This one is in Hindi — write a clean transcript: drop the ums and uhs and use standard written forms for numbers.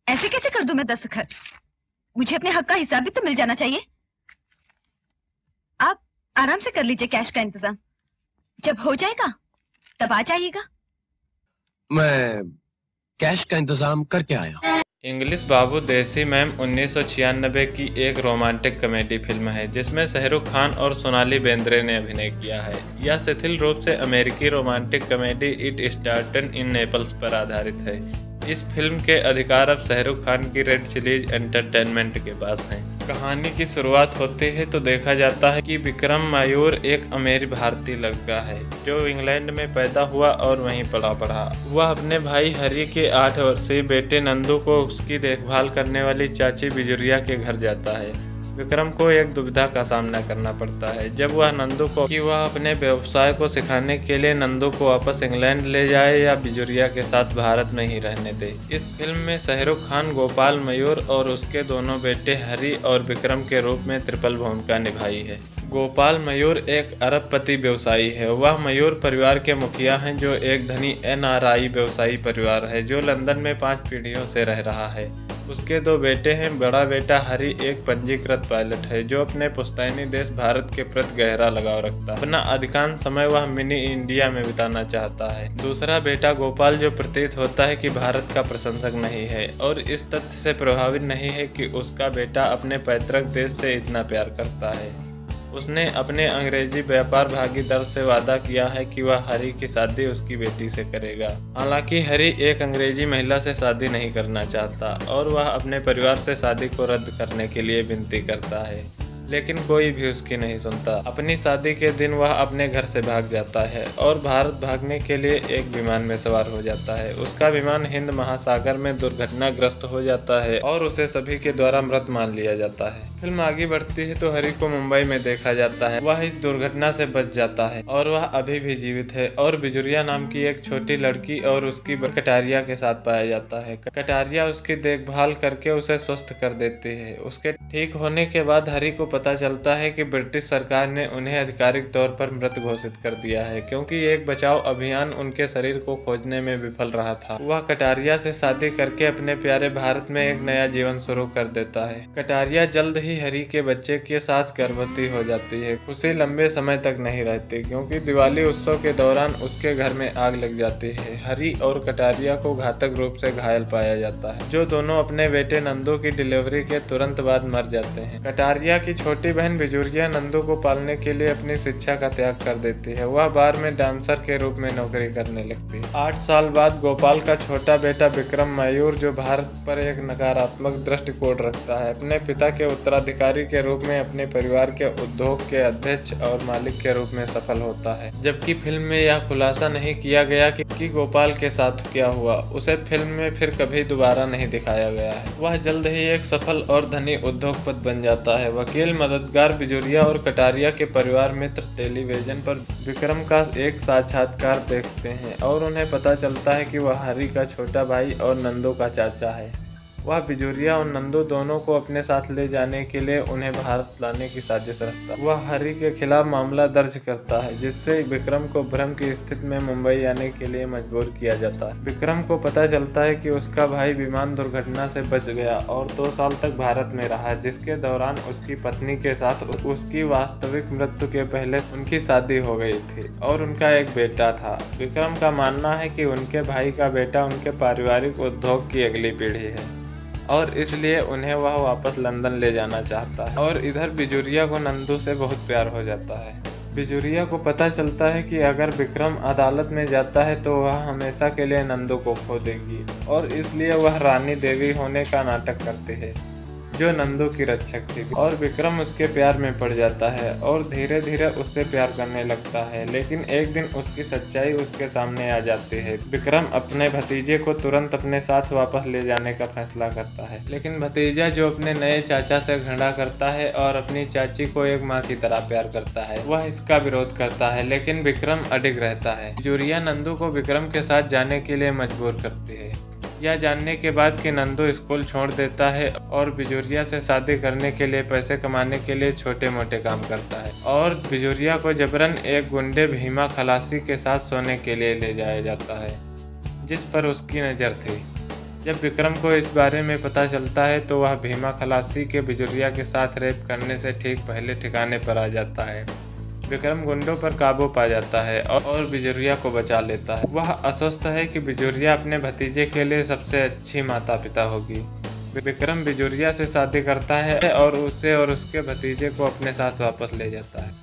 ऐसे कैसे कर दूं मैं दस्तखत? मुझे अपने हक का हिसाब भी तो मिल जाना चाहिए। आप आराम से कर लीजिए कैश का इंतजाम। जब हो जाएगा तब आ जाइएगा। मैं कैश का इंतजाम करके आया हूँ। इंग्लिश बाबू देसी मैम 1996 की एक रोमांटिक कॉमेडी फिल्म है जिसमें शाहरुख खान और सोनाली बेंद्रे ने अभिनय किया है। यह शिथिल रूप से अमेरिकी romantic comedy it started in Naples पर आधारित है। इस फिल्म के अधिकार अब शाहरुख खान की रेड चिलीज एंटरटेनमेंट के पास हैं। कहानी की शुरुआत होते ही तो देखा जाता है कि विक्रम मयूर एक अमेरिकी भारतीय लड़का है जो इंग्लैंड में पैदा हुआ और वहीं पढ़ा। वह अपने भाई हरी के 8 वर्षीय बेटे नंदू को उसकी देखभाल करने वाली चाची बिजुरिया के घर जाता है। विक्रम को एक दुविधा का सामना करना पड़ता है जब वह नंदू को कि वह अपने व्यवसाय को सिखाने के लिए नंदू को वापस इंग्लैंड ले जाए या बिजुरिया के साथ भारत में ही रहने दे। इस फिल्म में शाहरुख खान गोपाल मयूर और उसके दोनों बेटे हरी और विक्रम के रूप में ट्रिपल भूमिका निभाई है। गोपाल मयूर एक अरबपति व्यवसायी है। वह मयूर परिवार के मुखिया हैं जो एक धनी NRI व्यवसायी परिवार है जो लंदन में 5 पीढ़ियों से रह रहा है। उसके 2 बेटे हैं। बड़ा बेटा हरी एक पंजीकृत पायलट है जो अपने पुश्तैनी देश भारत के प्रति गहरा लगाव रखता है। अपना अधिकांश समय वह मिनी इंडिया में बिताना चाहता है। दूसरा बेटा गोपाल जो प्रतीत होता है कि भारत का प्रशंसक नहीं है और इस तथ्य से प्रभावित नहीं है कि उसका बेटा अपने पैतृक देश से इतना प्यार करता है। उसने अपने अंग्रेजी व्यापार भागीदार से वादा किया है कि वह हरी की शादी उसकी बेटी से करेगा। हालांकि हरी एक अंग्रेजी महिला से शादी नहीं करना चाहता और वह अपने परिवार से शादी को रद्द करने के लिए विनती करता है, लेकिन कोई भी उसकी नहीं सुनता। अपनी शादी के दिन वह अपने घर से भाग जाता है और भारत भागने के लिए एक विमान में सवार हो जाता है। उसका विमान हिंद महासागर में दुर्घटनाग्रस्त हो जाता है और उसे सभी के द्वारा मृत मान लिया जाता है। फिल्म आगे बढ़ती है तो हरी को मुंबई में देखा जाता है। वह इस दुर्घटना से बच जाता है और वह अभी भी जीवित है और बिजुरिया नाम की एक छोटी लड़की और उसकी कटारिया के साथ पाया जाता है। कटारिया उसकी देखभाल करके उसे स्वस्थ कर देती है। उसके ठीक होने के बाद हरी को पता चलता है कि ब्रिटिश सरकार ने उन्हें आधिकारिक तौर पर मृत घोषित कर दिया है क्योंकि एक बचाव अभियान उनके शरीर को खोजने में विफल रहा था। वह कटारिया से शादी करके अपने प्यारे भारत में एक नया जीवन शुरू कर देता है। कटारिया जल्द ही हरी के बच्चे के साथ गर्भवती हो जाती है। खुशी लंबे समय तक नहीं रहती क्योंकि दिवाली उत्सव के दौरान उसके घर में आग लग जाती है। हरी और कटारिया को घातक रूप से घायल पाया जाता है जो दोनों अपने बेटे नंदू की डिलीवरी के तुरंत बाद मर जाते हैं। कटारिया की छोटी बहन बिजुरिया नंदू को पालने के लिए अपनी शिक्षा का त्याग कर देती है। वह बार में डांसर के रूप में नौकरी करने लगती है। 8 साल बाद गोपाल का छोटा बेटा विक्रम मयूर जो भारत पर एक नकारात्मक दृष्टिकोण रखता है अपने पिता के उत्तराधिकारी के रूप में अपने परिवार के उद्योग के अध्यक्ष और मालिक के रूप में सफल होता है। जबकि फिल्म में यह खुलासा नहीं किया गया कि गोपाल के साथ क्या हुआ। उसे फिल्म में फिर कभी दोबारा नहीं दिखाया गया है। वह जल्द ही एक सफल और धनी उद्योगपति बन जाता है। वकील, मददगार बिजुरिया और कटारिया के परिवार मित्र टेलीविजन पर विक्रम का एक साक्षात्कार देखते हैं और उन्हें पता चलता है कि वह हरी का छोटा भाई और नंदू का चाचा है। वह बिजुरिया और नंदू दोनों को अपने साथ ले जाने के लिए उन्हें भारत लाने की साजिश रचता है। वह हरी के खिलाफ मामला दर्ज करता है जिससे विक्रम को भ्रम की स्थिति में मुंबई आने के लिए मजबूर किया जाता है। विक्रम को पता चलता है कि उसका भाई विमान दुर्घटना से बच गया और 2 साल तक भारत में रहा, जिसके दौरान उसकी पत्नी के साथ उसकी वास्तविक मृत्यु के पहले उनकी शादी हो गई थी और उनका एक बेटा था। विक्रम का मानना है कि उनके भाई का बेटा उनके पारिवारिक उद्योग की अगली पीढ़ी है और इसलिए उन्हें वह वापस लंदन ले जाना चाहता है। और इधर बिजुरिया को नंदू से बहुत प्यार हो जाता है। बिजुरिया को पता चलता है कि अगर विक्रम अदालत में जाता है तो वह हमेशा के लिए नंदू को खो देगी और इसलिए वह रानी देवी होने का नाटक करती है जो नंदू की रक्षक थी। और विक्रम उसके प्यार में पड़ जाता है और धीरे धीरे उससे प्यार करने लगता है, लेकिन एक दिन उसकी सच्चाई उसके सामने आ जाती है। विक्रम अपने भतीजे को तुरंत अपने साथ वापस ले जाने का फैसला करता है, लेकिन भतीजा जो अपने नए चाचा से घृणा करता है और अपनी चाची को एक माँ की तरह प्यार करता है, वह इसका विरोध करता है, लेकिन विक्रम अडिग रहता है। बिजुरिया नंदू को विक्रम के साथ जाने के लिए मजबूर करती है। यह जानने के बाद कि नंदू स्कूल छोड़ देता है और बिजुरिया से शादी करने के लिए पैसे कमाने के लिए छोटे मोटे काम करता है और बिजुरिया को जबरन एक गुंडे भीमा खलासी के साथ सोने के लिए ले जाया जाता है जिस पर उसकी नज़र थी। जब विक्रम को इस बारे में पता चलता है तो वह भीमा खलासी के बिजुरिया के साथ रेप करने से ठीक पहले ठिकाने पर आ जाता है। विक्रम गुंडों पर काबू पा जाता है और बिजुरिया को बचा लेता है। वह आश्वस्त है कि बिजुरिया अपने भतीजे के लिए सबसे अच्छी माता पिता होगी। विक्रम बिजुरिया से शादी करता है और उसे और उसके भतीजे को अपने साथ वापस ले जाता है।